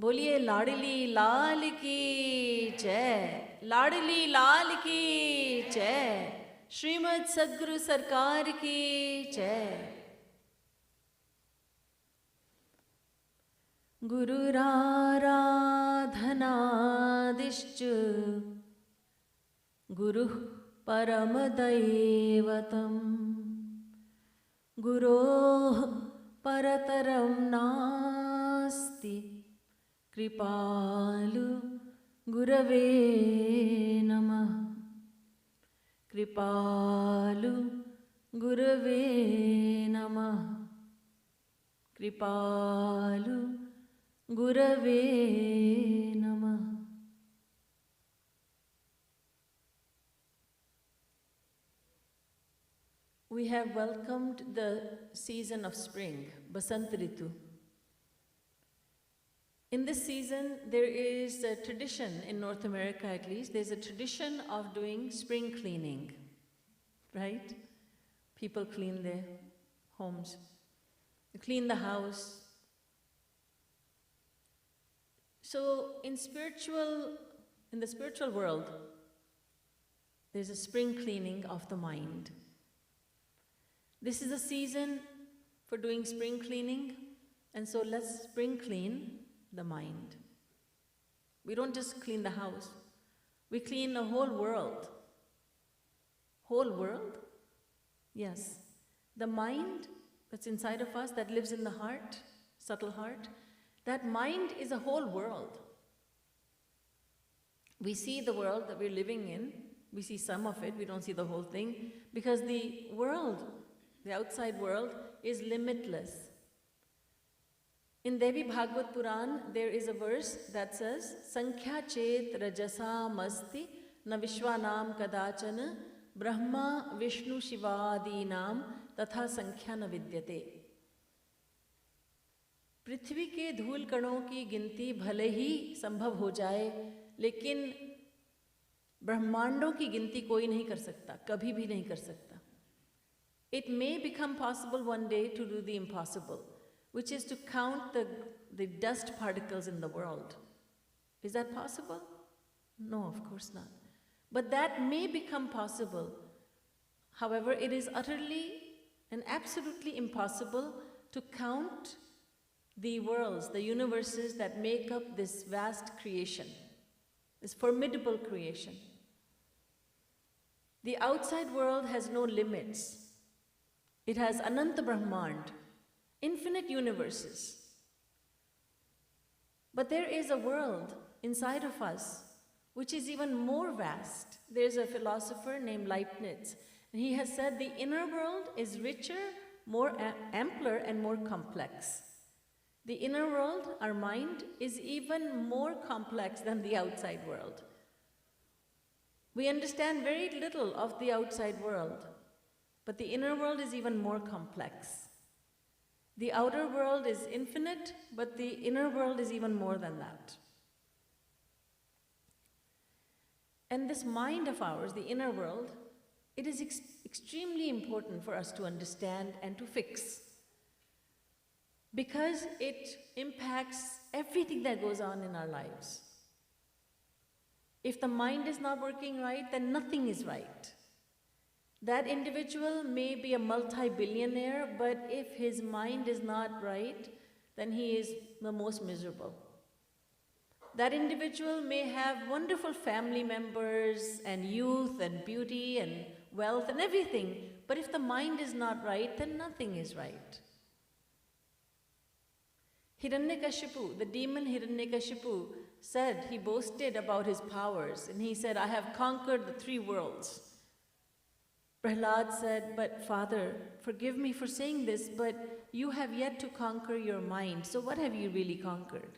बोलिए लाडली लाल की जय, लाडली लाल की जय, श्रीमद् सद्गुरु सरकार की जय। गुरुराराधनादिश्च गुरुः परमदैवतं, गुरोः परतरं नास्ति, कृपालु गुरवे नमः, कृपालु गुरवे नमः, कृपालु गुरवे नमः। We have welcomed the season of spring, Basant Ritu. In this season, there is a tradition, in North America at least, there's a tradition of doing spring cleaning, right? People clean their homes, they clean the house. So in the spiritual world, there's a spring cleaning of the mind. This is a season for doing spring cleaning, and so let's spring clean the mind. We don't just clean the house, we clean the whole world. Whole world? Yes. The mind that's inside of us, that lives in the heart, subtle heart, that mind is a whole world. We see the world that we're living in, we see some of it, we don't see the whole thing, because the world, the outside world, is limitless. In Devi Bhagavad Puran, there is a verse that says, Sankhya chet rajasa masti na vishwanam kadachana brahma vishnu shivadinam tatha sankhya na vidyate. पृथ्वी के धूल कणों की गिनती भले ही संभव हो जाए, लेकिन ब्रह्मांडों की गिनती कोई नहीं कर सकता, कभी भी नहीं कर सकता. It may become possible one day to do the impossible, which is to count the dust particles in the world. Is that possible? No, of course not. But that may become possible. However, it is utterly and absolutely impossible to count the worlds, the universes that make up this vast creation, this formidable creation. The outside world has no limits. It has Ananta Brahmand, infinite universes. But there is a world inside of us which is even more vast. There's a philosopher named Leibniz, and he has said the inner world is richer, more ampler, and more complex. The inner world, our mind, is even more complex than the outside world. We understand very little of the outside world, but the inner world is even more complex. The outer world is infinite, but the inner world is even more than that. And this mind of ours, the inner world, it is extremely important for us to understand and to fix, because it impacts everything that goes on in our lives. If the mind is not working right, then nothing is right. That individual may be a multi-billionaire, but if his mind is not right, then he is the most miserable. That individual may have wonderful family members and youth and beauty and wealth and everything, but if the mind is not right, then nothing is right. Hiranyakashipu, the demon Hiranyakashipu, said, he boasted about his powers, and he said, I have conquered the 3 worlds. Prahlad said, but Father, forgive me for saying this, but you have yet to conquer your mind. So what have you really conquered?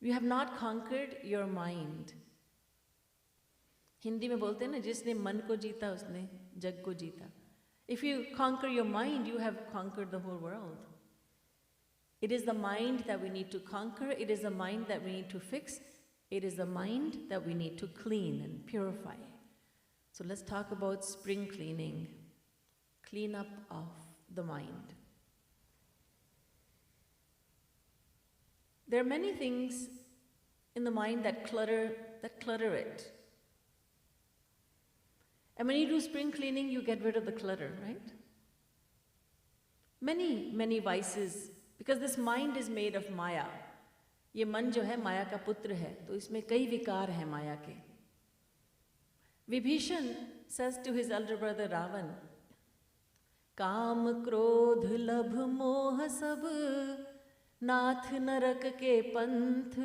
You have not conquered your mind. Hindi में बोलते हैं ना, जिसने मन को जीता उसने जग को जीता. If you conquer your mind, you have conquered the whole world. It is the mind that we need to conquer. It is the mind that we need to fix. It is the mind that we need to clean and purify. So let's talk about spring cleaning, cleanup of the mind. There are many things in the mind that clutter it. And when you do spring cleaning, you get rid of the clutter, right? Many, many vices, because this mind is made of Maya. ये मन जो है माया का पुत्र है, तो इसमें कई विकार हैं माया के. Vibhishan says to his elder brother Ravan, काम क्रोध लभ मोह सब नाथ नरक के पंथ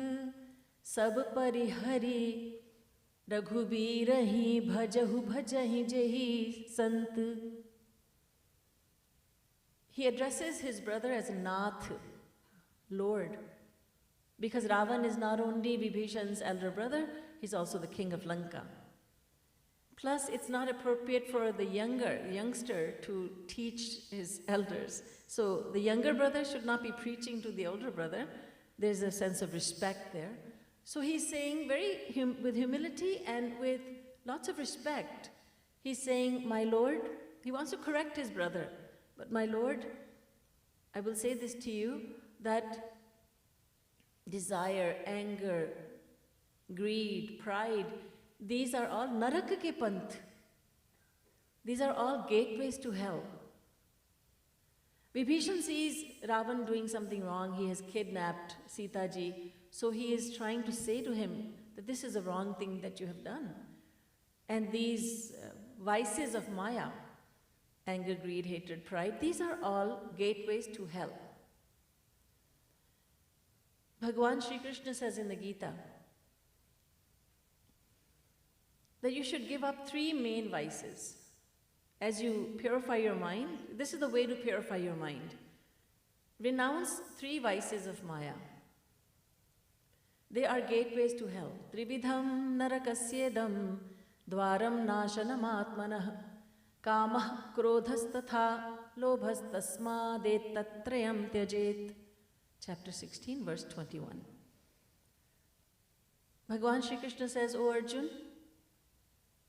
सब परिहरि रघुबीर ही भजहु भजहि जेहि संत. He addresses his brother as Nath, Lord, because Ravan is not only Vibhishan's elder brother, he's also the king of Lanka. Plus, it's not appropriate for the youngster to teach his elders. So the younger brother should not be preaching to the older brother. There's a sense of respect there. So he's saying with humility and with lots of respect, he's saying, my Lord, he wants to correct his brother. But my Lord, I will say this to you, that desire, anger, greed, pride, these are all naraka ke panth. These are all gateways to hell. Vibhishan sees Ravan doing something wrong. He has kidnapped Sita ji. So he is trying to say to him that this is a wrong thing that you have done. And these vices of Maya, anger, greed, hatred, pride, these are all gateways to hell. Bhagavan Sri Krishna says in the Gita that you should give up 3 main vices. As you purify your mind, this is the way to purify your mind. Renounce 3 vices of Maya. They are gateways to hell. Trividham narakasyedam dwaram nashanam atmanah kamah krodhastatha lobhastasmadettatrayam tyajet. Chapter 16, verse 21. Bhagavan Shri Krishna says, O Arjun,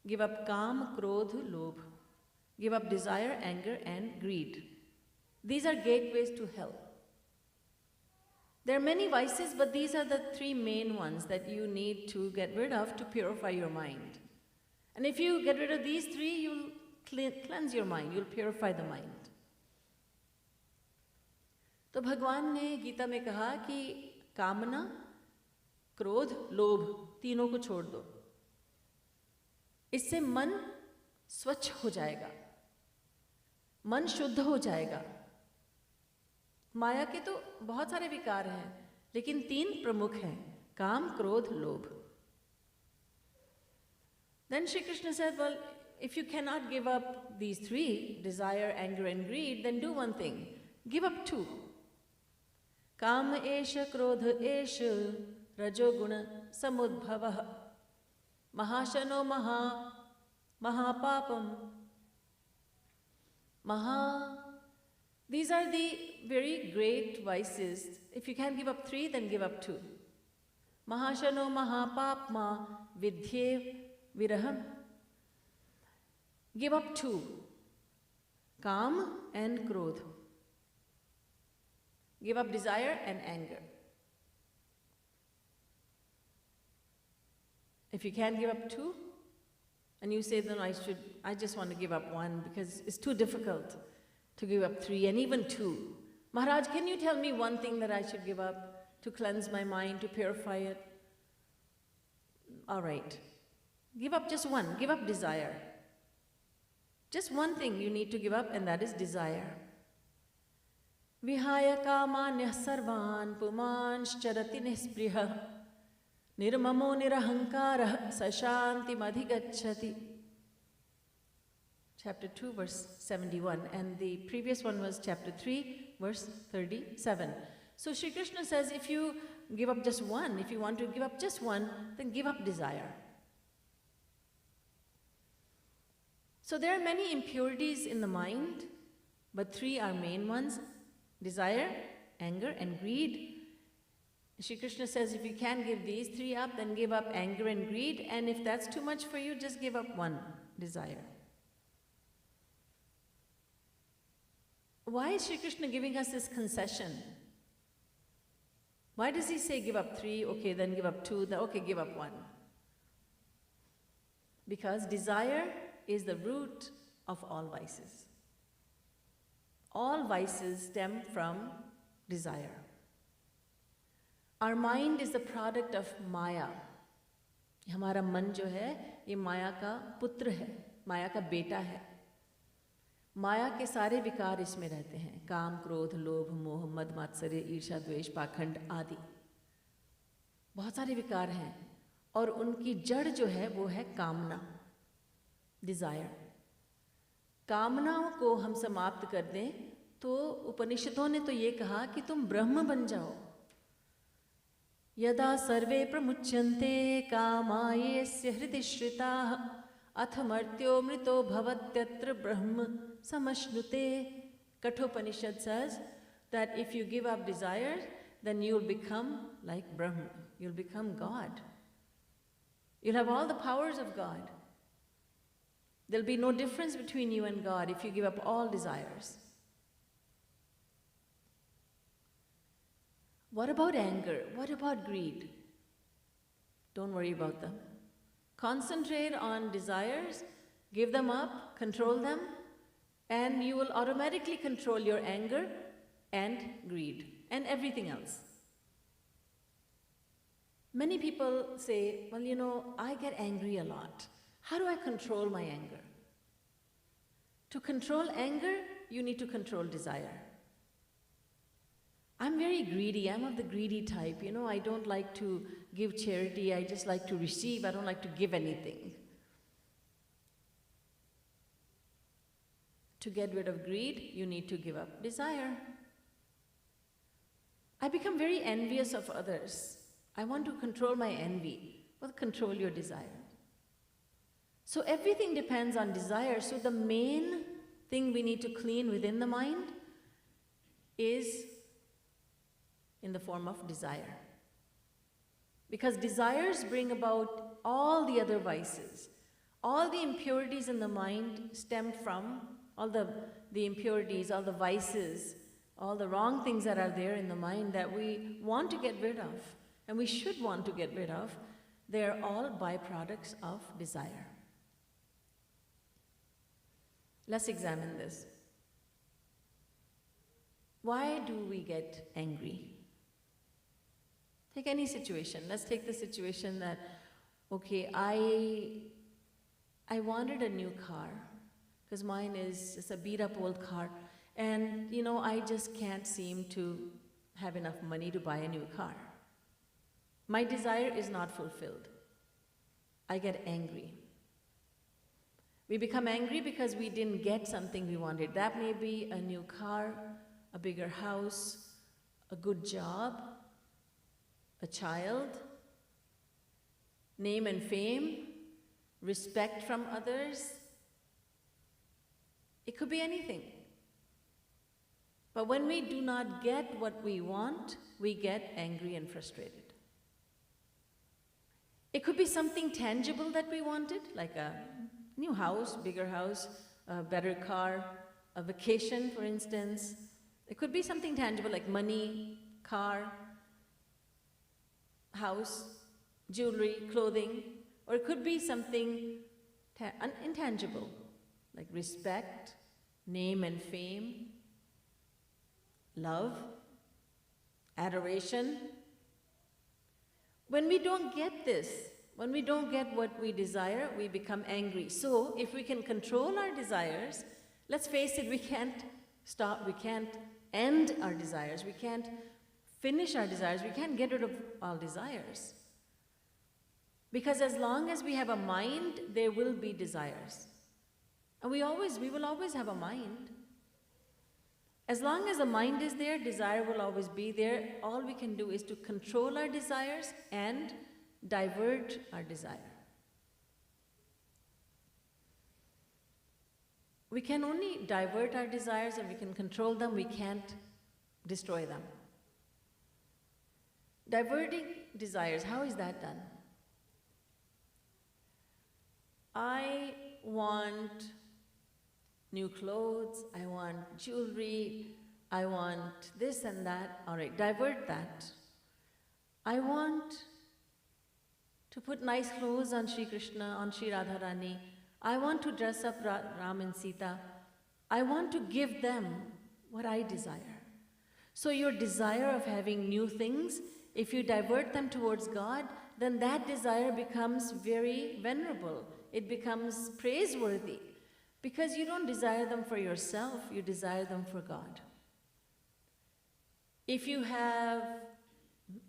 give up kam, krodh, lobh. Give up desire, anger, and greed. These are gateways to hell. There are many vices, but these are the 3 main ones that you need to get rid of to purify your mind. And if you get rid of these 3, you'll cleanse your mind, you'll purify the mind. तो भगवान ने गीता में कहा कि कामना, क्रोध, लोभ तीनों को छोड़ दो. इससे मन स्वच्छ हो जाएगा, मन शुद्ध हो जाएगा. माया के तो बहुत सारे विकार हैं, लेकिन 3 प्रमुख हैं, काम, क्रोध, लोभ. Then Shri Krishna said, well, if you cannot give up these 3, desire, anger, and greed, then do one thing. Give up 2. Kam esha krodha esha rajoguna samudbhavah mahashano mahapapam. These are the very great vices. If you can't give up 3, then give up 2. Mahashano mahapapma vidhye viraham. Give up 2. Kam and krodh. Give up desire and anger. If you can't give up 2, and you say, then I just want to give up 1 because it's too difficult to give up 3 and even 2. Maharaj, can you tell me one thing that I should give up to cleanse my mind, to purify it? All right. Give up just 1. Give up desire. Just one thing you need to give up, and that is desire. Vihaya kamanyah sarvan pumanscharati nispriha nirmamo nirahankarah sashanti madhigacchati. Chapter 2, verse 71, and the previous one was chapter 3, verse 37. So Shri Krishna says, if you give up just 1, if you want to give up just 1, then give up desire. So there are many impurities in the mind, but 3 are main ones: desire, anger, and greed. Shri Krishna says, if you can't give these 3 up, then give up anger and greed, and if that's too much for you, just give up 1, desire. Why is Shri Krishna giving us this concession? Why does he say give up 3, okay, then give up 2, then okay, give up 1? Because desire is the root of all vices. All vices stem from desire. Our mind is the product of Maya. हमारा मन जो है ये माया का पुत्र है, माया का बेटा है. माया के सारे विकार इसमें रहते हैं, काम, क्रोध, लोभ, मोह, मद, मात्सर्य, ईर्ष्या, द्वेष, पाखंड आदि. बहुत सारे विकार हैं और उनकी जड़ जो है वो है कामना, डिजायर. कामनाओं को हम समाप्त कर दें तो उपनिषदों ने तो ये कहा कि तुम ब्रह्म बन जाओ. यदा सर्वे प्रमुच्यन्ते कामायेस्य हृदि श्रिताः अथ मर्त्यो मृतो भवत्यत्र ब्रह्म समश्नुते. Kathopanishad says that if you give up desires, then you'll become like Brahma. You'll become God. You'll have all the powers of God. There'll be no difference between you and God if you give up all desires. What about anger? What about greed? Don't worry about them. Concentrate on desires, give them up, control them, and you will automatically control your anger and greed and everything else. Many people say, well, you know, I get angry a lot. How do I control my anger? To control anger, you need to control desire. I'm very greedy. I'm of the greedy type. You know, I don't like to give charity. I just like to receive. I don't like to give anything. To get rid of greed, you need to give up desire. I become very envious of others. I want to control my envy. Well, control your desire. So everything depends on desire. So the main thing we need to clean within the mind is in the form of desire. Because desires bring about all the other vices. All the impurities in the mind stem from all the impurities, all the vices, all the wrong things that are there in the mind that we want to get rid of, and we should want to get rid of. They're all byproducts of desire. Let's examine this. Why do we get angry? Take any situation. Let's take the situation that, okay, I wanted a new car because mine is just a beat up old car, and you know, I just can't seem to have enough money to buy a new car. My desire is not fulfilled. I get angry. We become angry because we didn't get something we wanted. That may be a new car, a bigger house, a good job, a child, name and fame, respect from others. It could be anything. But when we do not get what we want, we get angry and frustrated. It could be something tangible that we wanted, like a new house, bigger house, a better car, a vacation, for instance. It could be something tangible like money, car, house, jewelry, clothing, or it could be something intangible, like respect, name and fame, love, adoration. When we don't get this, when we don't get what we desire, we become angry. So if we can control our desires, let's face it, we can't stop, we can't end our desires, we can't finish our desires, we can't get rid of all desires. Because as long as we have a mind, there will be desires. And we will always have a mind. As long as the mind is there, desire will always be there. All we can do is to control our desires and divert our desire. We can only divert our desires and we can control them, we can't destroy them. Diverting desires, how is that done? I want new clothes, I want jewelry, I want this and that. All right, divert that. I want to put nice clothes on Sri Krishna, on Sri Radharani. I want to dress up Ram and Sita. I want to give them what I desire. So your desire of having new things, if you divert them towards God, then that desire becomes very venerable. It becomes praiseworthy. Because you don't desire them for yourself, you desire them for God. If you have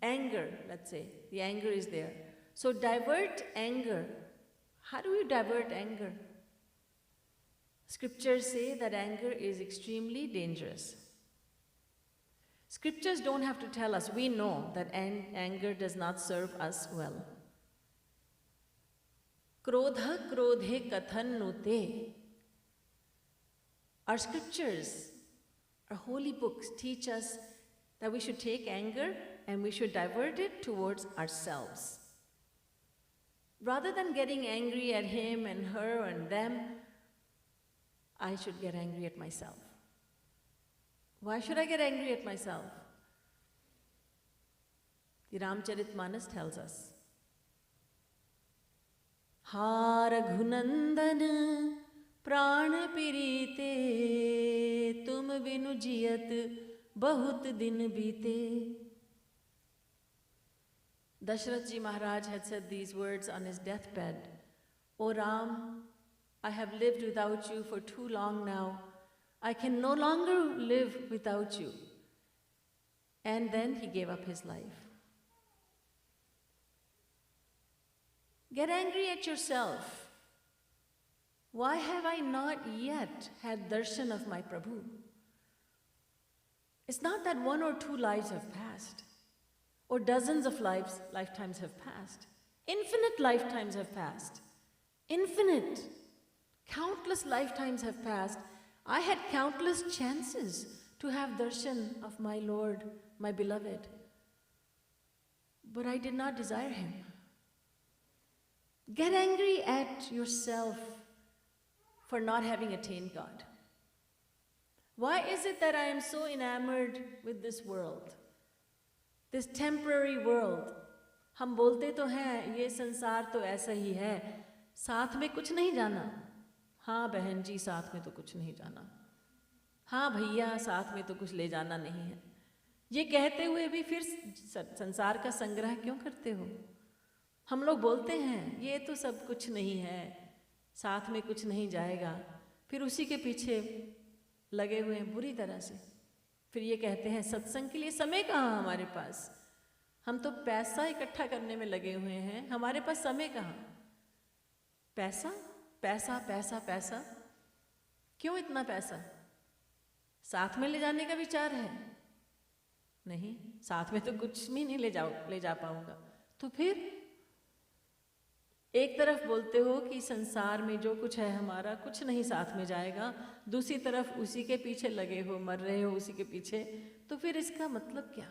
anger, let's say, the anger is there. So divert anger. How do you divert anger? Scriptures say that anger is extremely dangerous. Scriptures don't have to tell us. We know that anger does not serve us well. Krodha krodhe kathan nute. Our scriptures, our holy books teach us that we should take anger and we should divert it towards ourselves. Rather than getting angry at him and her and them, I should get angry at myself. Why should I get angry at myself? The Ramcharitmanas tells us, Ha Raghunandan Prana pirite tum binu jiyat bahut din bite. Dashrath Ji Maharaj had said these words on his deathbed. O Ram, I have lived without you for too long now. I can no longer live without you. And then he gave up his life. Get angry at yourself. Why have I not yet had darshan of my Prabhu? It's not that 1 or 2 lives have passed, or dozens of lifetimes have passed. Infinite lifetimes have passed. Infinite. Countless lifetimes have passed. I had countless chances to have darshan of my Lord, my beloved. But I did not desire him. Get angry at yourself for not having attained God. Why is it that I am so enamored with this world? This temporary world. हम बोलते तो हैं ये संसार तो ऐसा ही है, साथ में कुछ नहीं जाना. हाँ बहन जी, साथ में तो कुछ नहीं जाना. हाँ भैया, साथ में तो कुछ ले जाना नहीं है. ये कहते हुए भी फिर संसार का संग्रह क्यों करते हो? हम लोग बोलते हैं ये तो सब कुछ नहीं है, साथ में कुछ नहीं जाएगा, फिर उसी के पीछे लगे हुए हैं बुरी तरह से. फिर ये कहते हैं सत्संग के लिए समय कहाँ हमारे पास? हम तो पैसा इकट्ठा करने में लगे हुए हैं, हमारे पास समय कहाँ? पैसा पैसा पैसा पैसा. क्यों इतना पैसा? साथ में ले जाने का विचार है? नहीं, साथ में तो कुछ भी नहीं ले जा पाऊंगा. तो फिर एक तरफ बोलते हो कि संसार में जो कुछ है हमारा कुछ नहीं साथ में जाएगा, दूसरी तरफ उसी के पीछे लगे हो, मर रहे हो उसी के पीछे. तो फिर इसका मतलब क्या?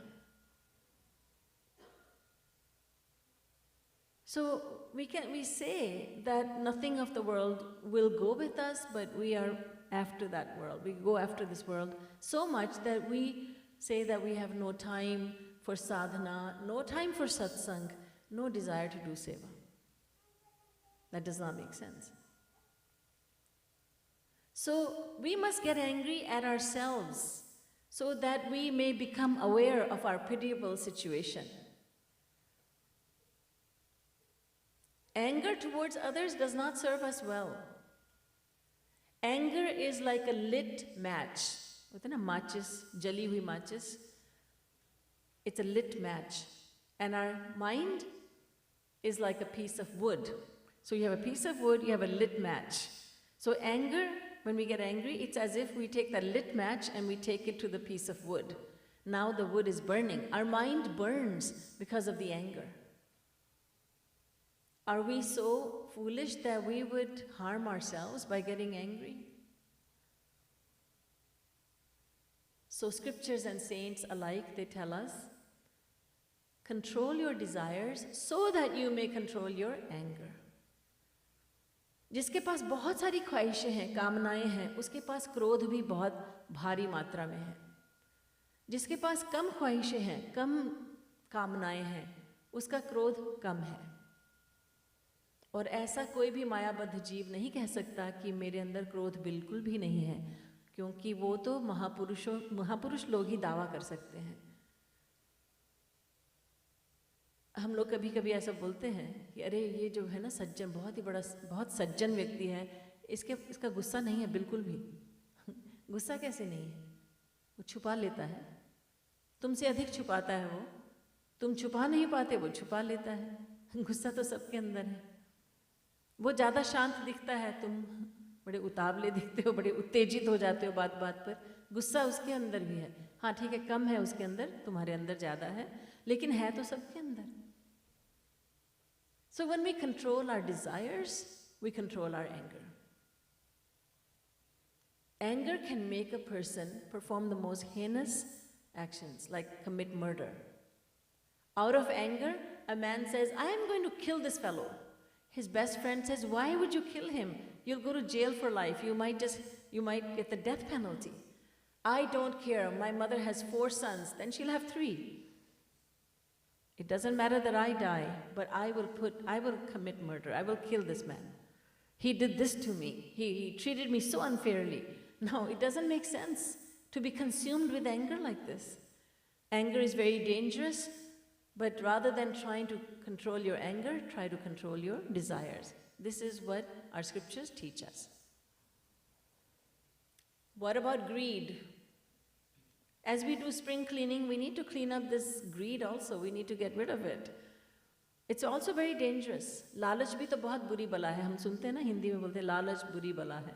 So we say that nothing of the world will go with us, but we are after that world. We go after this world so much that we say that we have no time for sadhana, no time for satsang, no desire to do seva. That does not make sense. So we must get angry at ourselves so that we may become aware of our pitiable situation. Anger towards others does not serve us well. Anger is like a lit match. होता है ना matches, जली हुई matches. It's a lit match. And our mind is like a piece of wood. So you have a piece of wood, you have a lit match. So anger, when we get angry, it's as if we take that lit match and we take it to the piece of wood. Now the wood is burning. Our mind burns because of the anger. Are we so foolish that we would harm ourselves by getting angry? So scriptures and saints alike, they tell us, control your desires so that you may control your anger. जिसके पास बहुत सारी ख्वाहिशें हैं, कामनाएं हैं, उसके पास क्रोध भी बहुत भारी मात्रा में है. जिसके पास कम ख्वाहिशें हैं, कम कामनाएं हैं, उसका क्रोध कम है। और ऐसा कोई भी मायाबद्ध जीव नहीं कह सकता कि मेरे अंदर क्रोध बिल्कुल भी नहीं है, क्योंकि वो तो महापुरुष लोग ही दावा कर सकते हैं। हम लोग कभी कभी ऐसा बोलते हैं कि अरे ये जो है ना सज्जन, बहुत सज्जन व्यक्ति है, इसका गुस्सा नहीं है बिल्कुल भी। गुस्सा कैसे नहीं है? वो छुपा लेता है, तुमसे अधिक छुपाता है वो। तुम छुपा नहीं पाते, वो छुपा लेता है। गुस्सा तो सबके अंदर है। वो ज़्यादा शांत दिखता है, तुम बड़े उतावले दिखते हो, बड़े उत्तेजित हो जाते हो बात बात पर। गुस्सा उसके अंदर भी है। हाँ ठीक है, कम है उसके अंदर, तुम्हारे अंदर ज़्यादा है, लेकिन है तो सबके अंदर। So when we control our desires, we control our anger. Anger can make a person perform the most heinous actions, like commit murder. Out of anger, a man says, I am going to kill this fellow. His best friend says, why would you kill him? You'll go to jail for life. You might get the death penalty. I don't care. My mother has 4 sons, then she'll have 3. It doesn't matter that I die, but I will commit murder. I will kill this man. He did this to me. He treated me so unfairly. No, it doesn't make sense to be consumed with anger like this. Anger is very dangerous, but rather than trying to control your anger, try to control your desires. This is what our scriptures teach us. What about greed? As we do spring cleaning, we need to clean up this greed also. We need to get rid of it. It's also very dangerous. लालच भी तो बहुत बुरी बला है। हम सुनते हैं ना, हिंदी में बोलते हैं लालच बुरी बला है।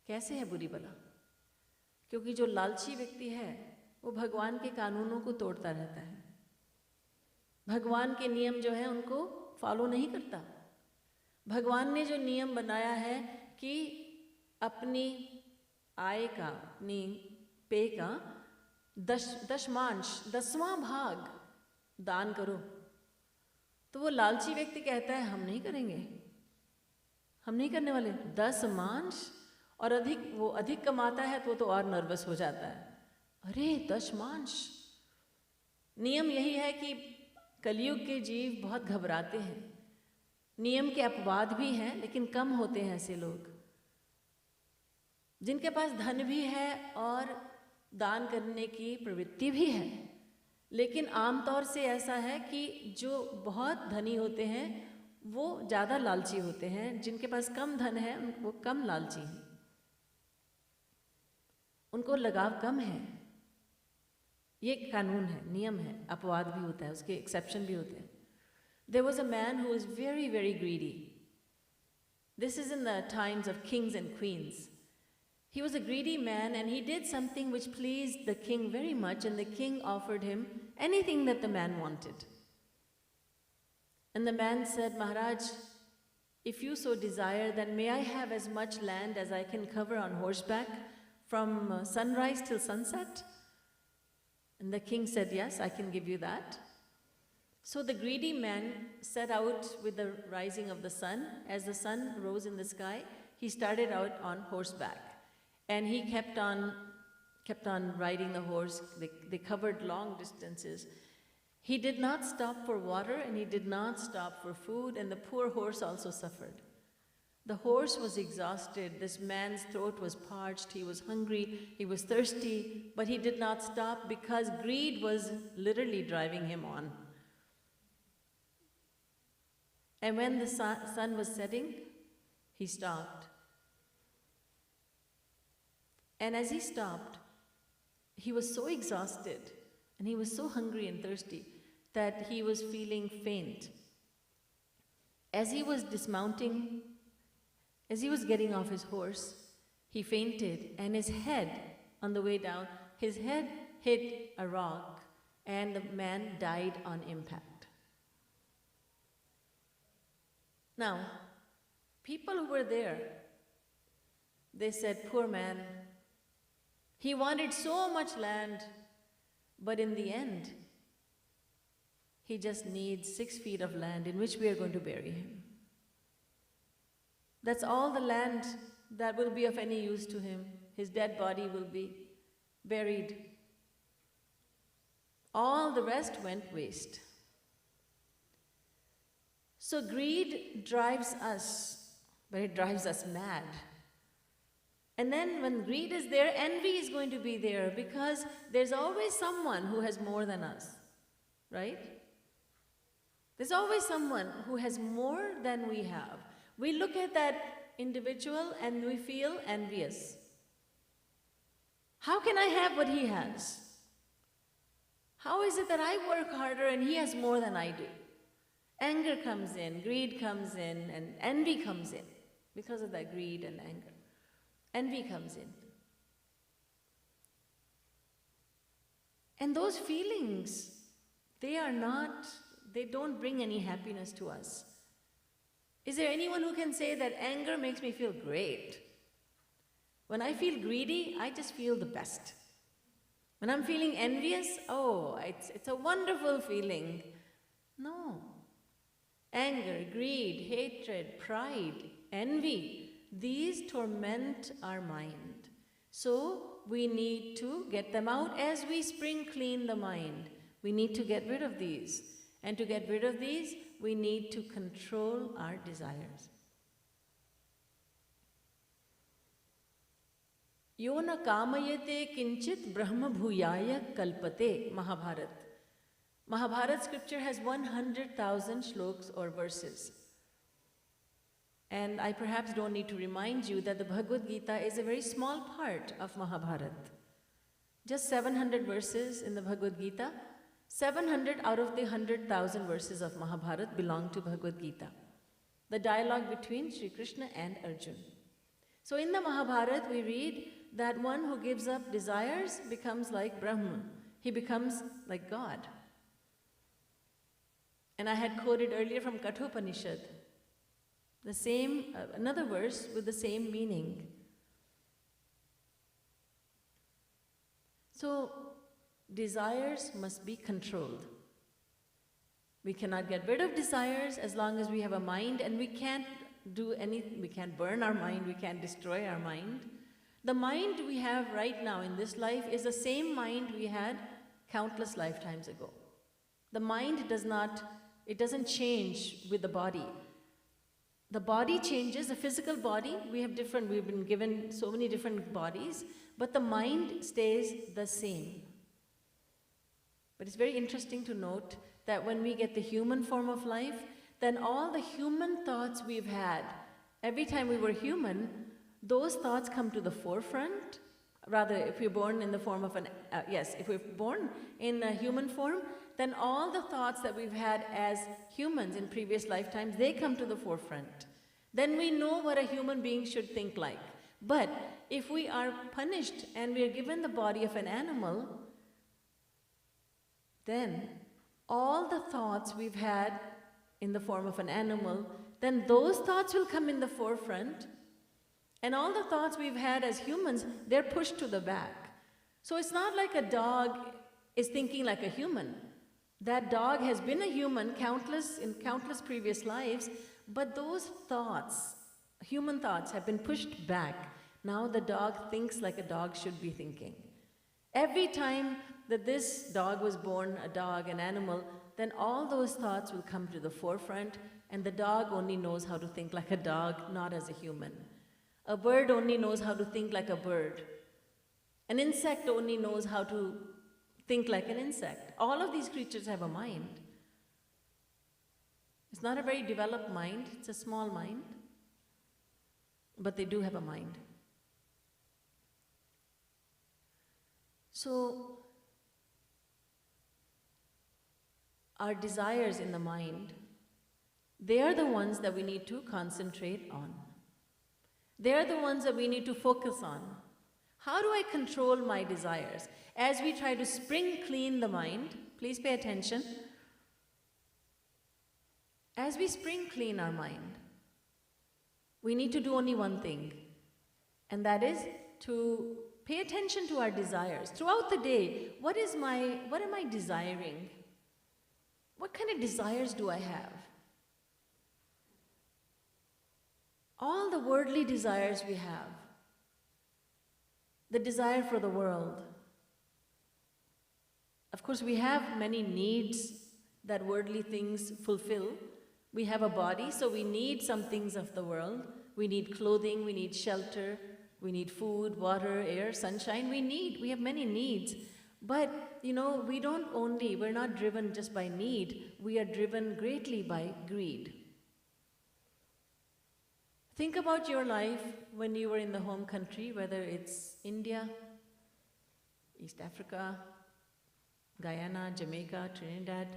कैसे है बुरी बला? क्योंकि जो लालची व्यक्ति है वो भगवान के कानूनों को तोड़ता रहता है। भगवान के नियम जो है उनको फॉलो नहीं करता। भगवान ने जो नियम बनाया है कि अपनी आय का, अपनी पे का दशमांश, 10वां भाग दान करो, तो वो लालची व्यक्ति कहता है हम नहीं करेंगे, हम नहीं करने वाले। 10मांश और अधिक कमाता है तो वो तो और नर्वस हो जाता है। अरे 10मांश! नियम यही है कि कलयुग के जीव बहुत घबराते हैं। नियम के अपवाद भी हैं, लेकिन कम होते हैं ऐसे लोग जिनके पास धन भी है और दान करने की प्रवृत्ति भी है। लेकिन आमतौर से ऐसा है कि जो बहुत धनी होते हैं वो ज़्यादा लालची होते हैं, जिनके पास कम धन है वो कम लालची हैं, उनको लगाव कम है। ये कानून है, नियम है। अपवाद भी होता है, उसके एक्सेप्शन भी होते हैं। There was a man who was very, very greedy. This is in the times of kings and queens. He was a greedy man and he did something which pleased the king very much, and the king offered him anything that the man wanted. And the man said, Maharaj, if you so desire, then may I have as much land as I can cover on horseback from sunrise till sunset? And the king said, yes, I can give you that. So the greedy man set out with the rising of the sun. As the sun rose in the sky, he started out on horseback. And he kept on riding the horse. They covered long distances. He did not stop for water and he did not stop for food, and the poor horse also suffered. The horse was exhausted. This man's throat was parched. He was hungry. He was thirsty, but he did not stop because greed was literally driving him on. And when the sun was setting, he stopped. And as he stopped, he was so exhausted and he was so hungry and thirsty that he was feeling faint. As he was dismounting, as he was getting off his horse, he fainted, and his head, on the way down, his head hit a rock, and the man died on impact. Now, people who were there, they said, poor man, he wanted so much land, but in the end, he just needs 6 feet of land in which we are going to bury him. That's all the land that will be of any use to him. His dead body will be buried. All the rest went waste. So greed drives us, but it drives us mad. And then when greed is there, envy is going to be there, because there's always someone who has more than us, right? There's always someone who has more than we have. We look at that individual and we feel envious. How can I have what he has? How is it that I work harder and he has more than I do? Anger comes in, greed comes in, and envy comes in because of that greed and anger. Envy comes in. And those feelings, they don't bring any happiness to us. Is there anyone who can say that anger makes me feel great? When I feel greedy, I just feel the best. When I'm feeling envious, it's a wonderful feeling. No. Anger, greed, hatred, pride, envy, these torment our mind. So we need to get them out as we spring clean the mind. We need to get rid of these. And to get rid of these, we need to control our desires. Yo na kamayate kinchit brahma bhuyaya kalpate, Mahabharat. Mahabharat scripture has 100,000 shloks or verses. And I perhaps don't need to remind you that the Bhagavad Gita is a very small part of Mahabharat. Just 700 verses in the Bhagavad Gita. 700 out of the 100,000 verses of Mahabharat belong to Bhagavad Gita. The dialogue between Sri Krishna and Arjuna. So in the Mahabharat we read that one who gives up desires becomes like Brahma. He becomes like God. And I had quoted earlier from Kathopanishad, another verse with the same meaning. So, desires must be controlled. We cannot get rid of desires as long as we have a mind, and we can't do anything. We can't burn our mind, we can't destroy our mind. The mind we have right now in this life is the same mind we had countless lifetimes ago. The mind doesn't change with the body. The body changes, the physical body, we've been given so many different bodies, but the mind stays the same. But it's very interesting to note that when we get the human form of life, then all the human thoughts we've had, every time we were human, those thoughts come to the forefront. Rather, if we're born in the form of if we're born in a human form, then all the thoughts that we've had as humans in previous lifetimes, they come to the forefront. Then we know what a human being should think like. But if we are punished and we are given the body of an animal, then all the thoughts we've had in the form of an animal, then those thoughts will come in the forefront, and all the thoughts we've had as humans, they're pushed to the back. So it's not like a dog is thinking like a human. That dog has been a human in countless previous lives, but those thoughts, human thoughts, have been pushed back. Now the dog thinks like a dog should be thinking. Every time that this dog was born, an animal, then all those thoughts will come to the forefront, and the dog only knows how to think like a dog, not as a human. A bird only knows how to think like a bird. An insect only knows how to think like an insect. All of these creatures have a mind. It's not a very developed mind, it's a small mind, but they do have a mind. So, our desires in the mind, they are the ones that we need to concentrate on. They are the ones that we need to focus on. How do I control my desires? As we try to spring clean the mind, please pay attention. As we spring clean our mind, we need to do only one thing, and that is to pay attention to our desires. Throughout the day, what am I desiring? What kind of desires do I have? All the worldly desires we have, the desire for the world. Of course, we have many needs that worldly things fulfill. We have a body, so we need some things of the world. We need clothing, we need shelter, we need food, water, air, sunshine. We have many needs. But, we're not driven just by need. We are driven greatly by greed. Think about your life when you were in the home country, whether it's India, East Africa, Guyana, Jamaica, Trinidad.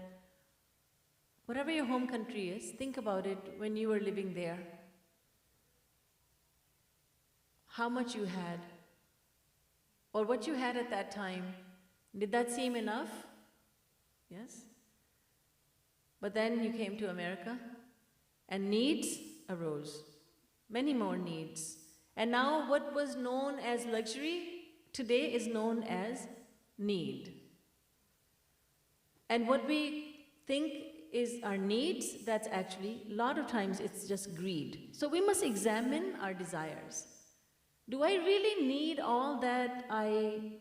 Whatever your home country is, think about it when you were living there. How much you had, or what you had at that time. Did that seem enough? Yes? But then you came to America, and needs arose. Many more needs. And now what was known as luxury today is known as need. And what we think is our needs, that's actually, a lot of times it's just greed. So we must examine our desires. Do I really need all that I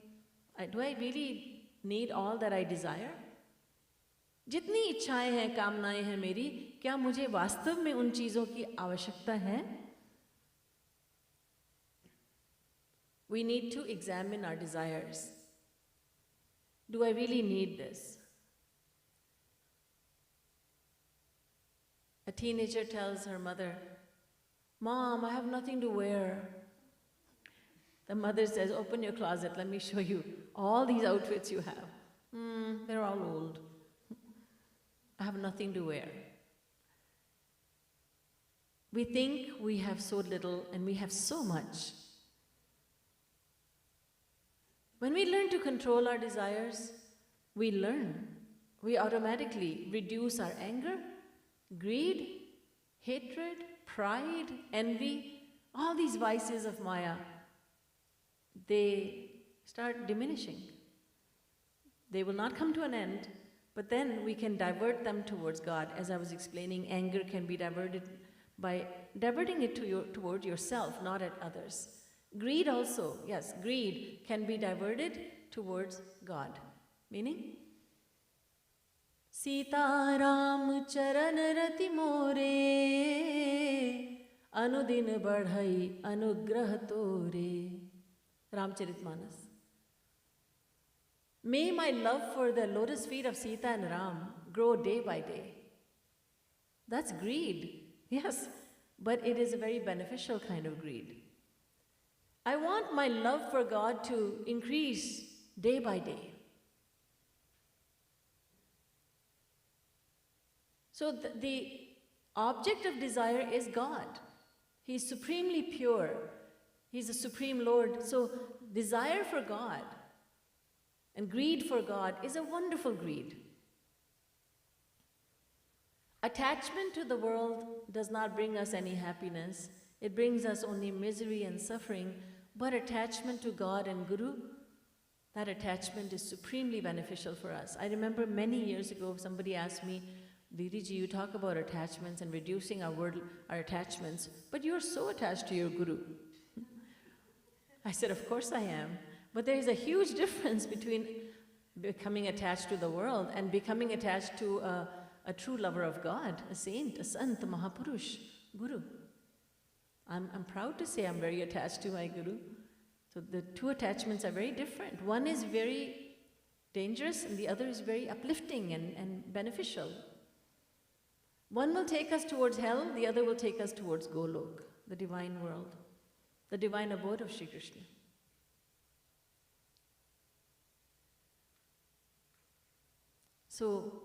desire? जितनी इच्छाएं हैं, कामनाएं हैं मेरी, क्या मुझे वास्तव में उन चीजों की आवश्यकता है? We need to examine our desires. Do I really need this? A teenager tells her mother, "Mom, I have nothing to wear." The mother says, "Open your closet, let me show you all these outfits you have." They're all old. I have nothing to wear. We think we have so little and we have so much. When we learn to control our desires, we automatically reduce our anger, greed, hatred, pride, envy, all these vices of Maya. They start diminishing. They will not come to an end, but then we can divert them towards God. As I was explaining, anger can be diverted by diverting it toward yourself, not at others. Greed also, yes, greed can be diverted towards God. Meaning? Sita Ram Charan Rati More Anudin Badhai Anugrah Tore. Ramcharitmanas. May my love for the lotus feet of Sita and Ram grow day by day. That's greed, yes, but it is a very beneficial kind of greed. I want my love for God to increase day by day. So the object of desire is God. He is supremely pure. He's the Supreme Lord. So desire for God and greed for God is a wonderful greed. Attachment to the world does not bring us any happiness. It brings us only misery and suffering. But attachment to God and Guru, that attachment is supremely beneficial for us. I remember many years ago, somebji asked me, "Didi ji, you talk about attachments and reducing our attachments, but you're so attached to your Guru." I said, "Of course I am. But there is a huge difference between becoming attached to the world and becoming attached to a true lover of God, a saint, a sant, a Mahapurush, Guru." I'm proud to say I'm very attached to my Guru. So the two attachments are very different. One is very dangerous and the other is very uplifting and beneficial. One will take us towards hell, the other will take us towards Golok, the divine world, the divine abode of Sri Krishna. So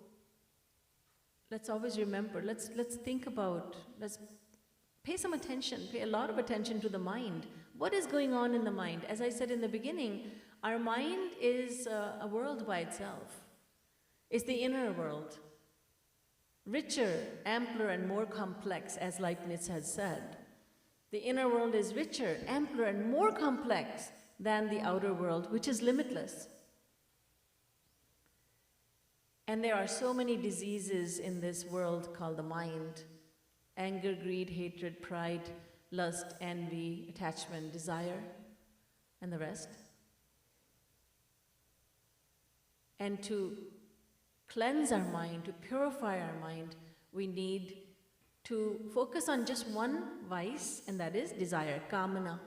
let's always remember, let's think about, let's pay some attention, pay a lot of attention to the mind. What is going on in the mind? As I said in the beginning, our mind is a world by itself. It's the inner world. Richer, ampler, and more complex, as Leibniz has said. The inner world is richer, ampler, and more complex than the outer world, which is limitless. And there are so many diseases in this world called the mind. Anger, greed, hatred, pride, lust, envy, attachment, desire, and the rest. And to cleanse our mind, to purify our mind, we need to focus on just one vice, and that is desire, kamana.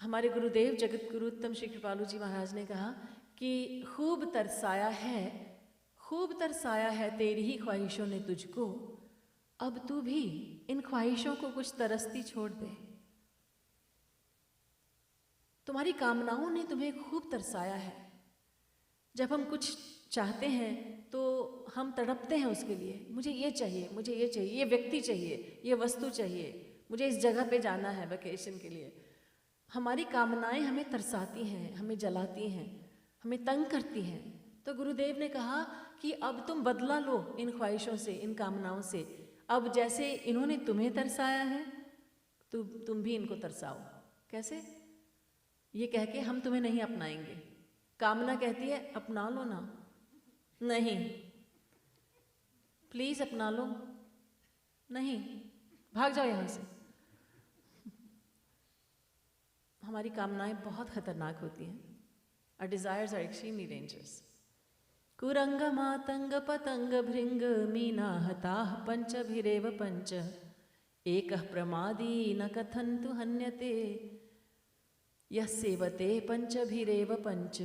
हमारे गुरुदेव जगत गुरु उत्तम श्री कृपालु जी महाराज ने कहा कि खूब तरसाया है तेरी ही ख्वाहिशों ने तुझको, अब तू भी इन ख्वाहिशों को कुछ तरसती छोड़ दे। तुम्हारी कामनाओं ने तुम्हें खूब तरसाया है। जब हम कुछ चाहते हैं तो हम तड़पते हैं उसके लिए, मुझे ये चाहिए, मुझे ये चाहिए, ये व्यक्ति चाहिए, ये वस्तु चाहिए, मुझे इस जगह पे जाना है वेकेशन के लिए। हमारी कामनाएं हमें तरसाती हैं, हमें जलाती हैं, हमें तंग करती हैं। तो गुरुदेव ने कहा कि अब तुम बदला लो इन ख्वाहिशों से, इन कामनाओं से। अब जैसे इन्होंने तुम्हें तरसाया है तो तुम भी इनको तरसाओ। कैसे? ये कह के हम तुम्हें नहीं अपनाएंगे। कामना कहती है अपना लो ना, नहीं, प्लीज अपना लो, नहीं, भाग जाओ यहां से। हमारी कामनाएं बहुत खतरनाक होती हैं। Our desires are extremely dangerous. कुरंग Matang पतंग भृंग मीना हताः पंचभिरेव पंच एकः प्रमादी न कथन्तु हन्यते यः सेवते पंचभिरेव पंच.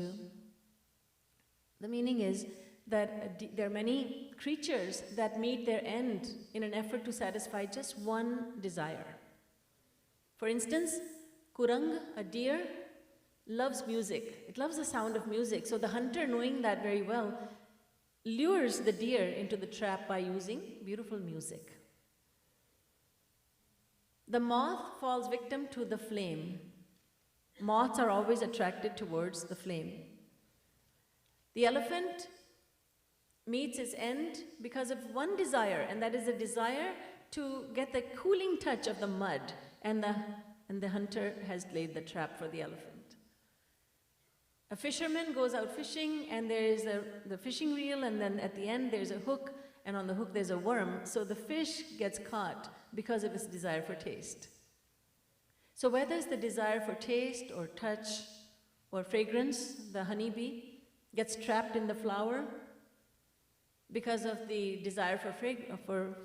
The meaning is that there are many creatures that meet their end in an effort to satisfy just one desire. For instance, Kurang, a deer, loves music. It loves the sound of music. So the hunter, knowing that very well, lures the deer into the trap by using beautiful music. The moth falls victim to the flame. Moths are always attracted towards the flame. The elephant meets its end because of one desire, and that is the desire to get the cooling touch of the mud, and the hunter has laid the trap for the elephant. A fisherman goes out fishing, and there is the fishing reel, and then at the end there's a hook, and on the hook there's a worm, so the fish gets caught because of its desire for taste. So whether it's the desire for taste or touch or fragrance, the honeybee gets trapped in the flower because of the desire for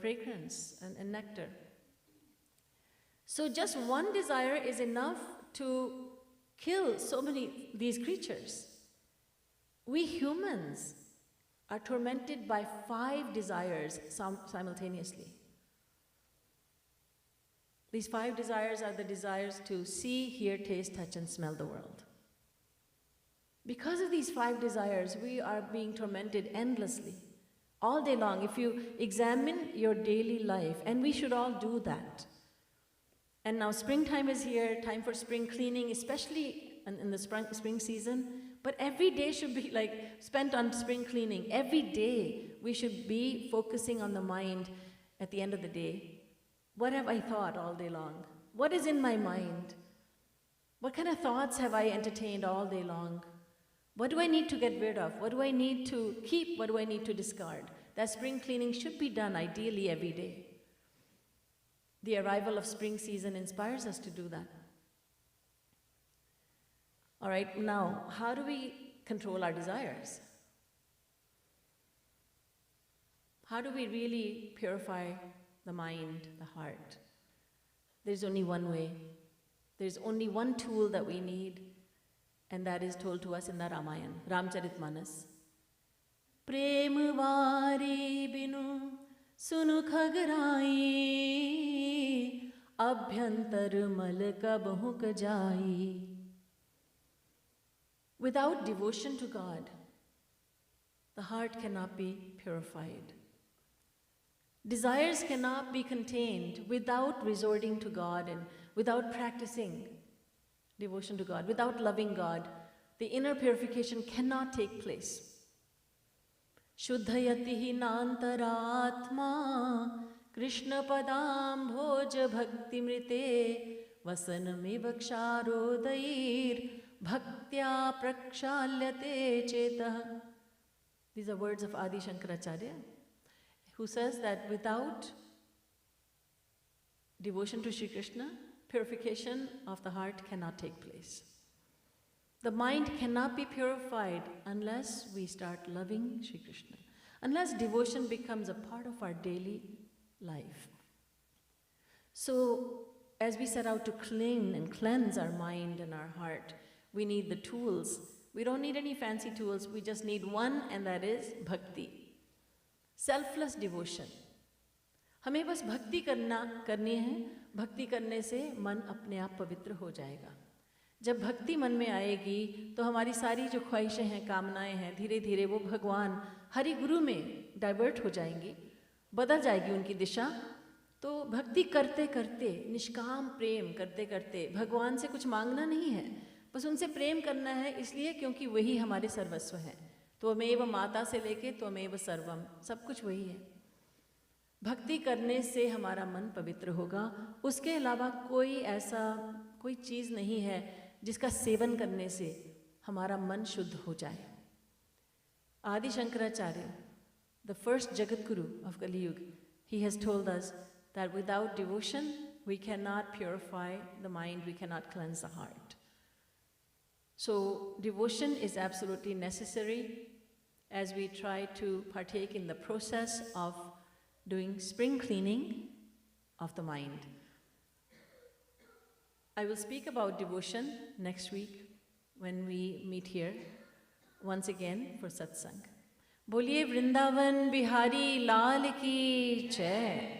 fragrance and nectar. So just one desire is enough to kill so many these creatures. We humans are tormented by 5 desires simultaneously. These 5 desires are the desires to see, hear, taste, touch, and smell the world. Because of these 5 desires, we are being tormented endlessly, all day long. If you examine your daily life, and we should all do that. And now springtime is here, time for spring cleaning, especially in the spring season. But every day should be like spent on spring cleaning. Every day we should be focusing on the mind at the end of the day. What have I thought all day long? What is in my mind? What kind of thoughts have I entertained all day long? What do I need to get rid of? What do I need to keep? What do I need to discard? That spring cleaning should be done ideally every day. The arrival of spring season inspires us to do that. All right, now, how do we control our desires? How do we really purify the mind, the heart? There's only one way. There's only one tool that we need, and that is told to us in the Ramayana, Ramcharitmanas. Prem vari binu sunu khagarai abhyantar mal kabhu kajai. Without devotion to God, the heart cannot be purified. Desires cannot be contained without resorting to God and without practicing devotion to God, without loving God. The inner purification cannot take place. Shuddhayati nantaratma Krishna padam bhoj bhakti mrite vasaname vaksharodair bhaktya prakshalyate chetah. These are words of Adi Shankaracharya, who says that without devotion to Shri Krishna, purification of the heart cannot take place. The mind cannot be purified unless we start loving Shri Krishna, unless devotion becomes a part of our daily life. So, as we set out to clean and cleanse our mind and our heart, we need the tools. We don't need any fancy tools, we just need one, and that is bhakti. Selfless devotion. हमें बस भक्ति करनी है, भक्ति करने से मन अपने आप पवित्र हो जाएगा। जब भक्ति मन में आएगी तो हमारी सारी जो ख्वाहिशें हैं, कामनाएं हैं, धीरे धीरे वो भगवान हरि गुरु में डाइवर्ट हो जाएंगी, बदल जाएगी उनकी दिशा। तो भक्ति करते करते, निष्काम प्रेम करते करते, भगवान से कुछ मांगना नहीं है, बस उनसे प्रेम करना है, इसलिए क्योंकि वही हमारे सर्वस्व हैं। त्वमेव माता से लेके त्वमेव सर्वम, सब कुछ वही है। भक्ति करने से हमारा मन पवित्र होगा। उसके अलावा कोई चीज़ नहीं है जिसका सेवन करने से हमारा मन शुद्ध हो जाए। आदि Shankaracharya, the first Jagat Guru of Kali Yuga, he has told us that without devotion we cannot purify the mind, we cannot cleanse the heart. So devotion is absolutely necessary as we try to partake in the process of doing spring cleaning of the mind. I will speak about devotion next week when we meet here once again for satsang. बोलिए वृंदावन बिहारी लाल की जय,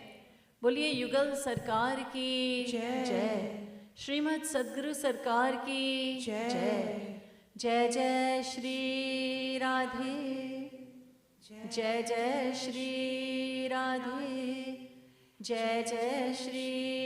बोलिए युगल सरकार की जय, श्रीमद् सद्गुरु सरकार की जय, जय जय श्री राधे, जय जय श्री राधे, जय जय श्री